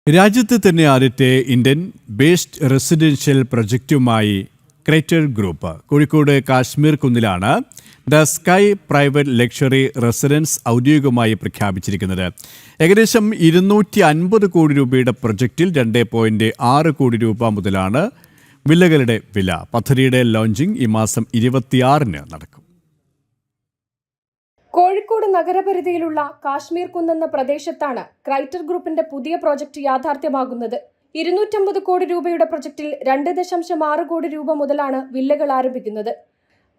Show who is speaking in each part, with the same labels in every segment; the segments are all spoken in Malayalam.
Speaker 1: രാജ്യത്ത് തന്നെ ആദ്യത്തെ ഇന്ത്യൻ ബേസ്ഡ് റെസിഡൻഷ്യൽ പ്രൊജക്റ്റുമായി ക്രൈറ്റർ ഗ്രൂപ്പ് കോഴിക്കോട് കാശ്മീർ കുന്നിലാണ് the sky private luxury residence ഔദ്യോഗികമായി പ്രഖ്യാപിച്ചിരിക്കുന്നത്. ഏകദേശം 250 കോടി രൂപയുടെ പ്രൊജക്റ്റിൽ 2.6 കോടി രൂപ മുതലാണ് വില്ലകളുടെ വില. പദ്ധതിയുടെ ലോഞ്ചിങ് ഈ മാസം 26-ന് നടക്കും.
Speaker 2: കോഴിക്കോട് നഗരപരിധിയിലുള്ള കാശ്മീർ കുന്നെന്ന പ്രദേശത്താണ് ക്രൈറ്റർ ഗ്രൂപ്പിന്റെ പുതിയ പ്രോജക്റ്റ് യാഥാർത്ഥ്യമാകുന്നത്. 250 കോടി രൂപയുടെ പ്രൊജക്റ്റിൽ 2.6 കോടി രൂപ മുതലാണ് വില്ലകൾ ആരംഭിക്കുന്നത്.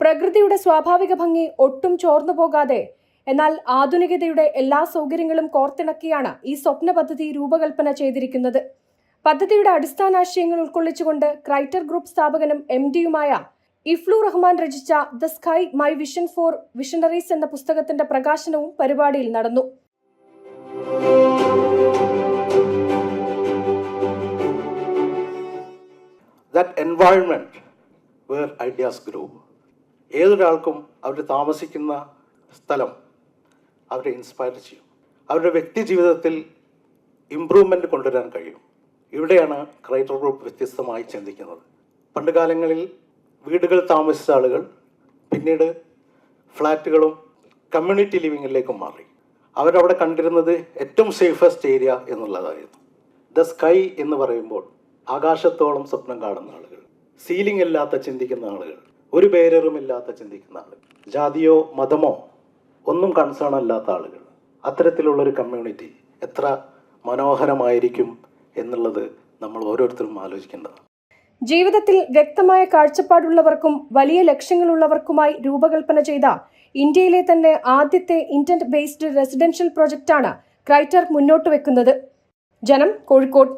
Speaker 2: പ്രകൃതിയുടെ സ്വാഭാവിക ഭംഗി ഒട്ടും ചോർന്നു പോകാതെ എന്നാൽ ആധുനികതയുടെ എല്ലാ സൗകര്യങ്ങളും കോർത്തിണക്കിയാണ് ഈ സ്വപ്ന പദ്ധതി രൂപകൽപ്പന ചെയ്തിരിക്കുന്നത്. പദ്ധതിയുടെ അടിസ്ഥാനാശയങ്ങൾ ഉൾക്കൊള്ളിച്ചുകൊണ്ട് ക്രൈറ്റർ ഗ്രൂപ്പ് സ്ഥാപകനും MD-യുമായ ഇഫ്ലു റഹ്മാൻ രചിച്ച the sky my vision for visionaries എന്ന പുസ്തകത്തിന്റെ പ്രകാശനവും പരിപാടിയിൽ നടന്നു.
Speaker 3: That environment where ideas grow. ഏതൊരാൾക്കും അവർ താമസിക്കുന്ന സ്ഥലം അവരെ ഇൻസ്പയർ ചെയ്യും, അവരുടെ വ്യക്തി ജീവിതത്തിൽ ഇംപ്രൂവ്മെന്റ് കൊണ്ടുവരാൻ കഴിയും. ഇവിടെയാണ് ക്രൈറ്റർ ഗ്രൂപ്പ് വ്യത്യസ്തമായി ചിന്തിക്കുന്നത്. പണ്ട് കാലങ്ങളിൽ വീടുകൾ താമസിച്ച ആളുകൾ പിന്നീട് ഫ്ലാറ്റുകളും കമ്മ്യൂണിറ്റി ലിവിങ്ങിലേക്കും മാറി. അവരവിടെ കണ്ടിരുന്നത് ഏറ്റവും സേഫസ്റ്റ് ഏരിയ എന്നുള്ളതായിരുന്നു. ദ സ്കൈ എന്ന് പറയുമ്പോൾ ആകാശത്തോളം സ്വപ്നം കാണുന്ന ആളുകൾ, സീലിംഗ് ഇല്ലാത്ത ചിന്തിക്കുന്ന ആളുകൾ, ഒരു ബാരിയറും ഇല്ലാത്ത ചിന്തിക്കുന്ന ആളുകൾ, ജാതിയോ മതമോ ഒന്നും കൺസേൺ അല്ലാത്ത ആളുകൾ, അത്തരത്തിലുള്ളൊരു കമ്മ്യൂണിറ്റി എത്ര മനോഹരമായിരിക്കും എന്നുള്ളത് നമ്മൾ ഓരോരുത്തരും ആലോചിക്കേണ്ടതാണ്.
Speaker 2: ജീവിതത്തിൽ വ്യക്തമായ കാഴ്ചപ്പാടുള്ളവർക്കും വലിയ ലക്ഷ്യങ്ങളുള്ളവർക്കുമായി രൂപകൽപ്പന ചെയ്ത ഇന്ത്യയിലെ തന്നെ ആദ്യത്തെ ഇന്റന്റ് ബേസ്ഡ് റെസിഡൻഷ്യൽ പ്രോജക്റ്റാണ് ക്രൈറ്റർ മുന്നോട്ട് വെക്കുന്നത്. ജനം, കോഴിക്കോട്.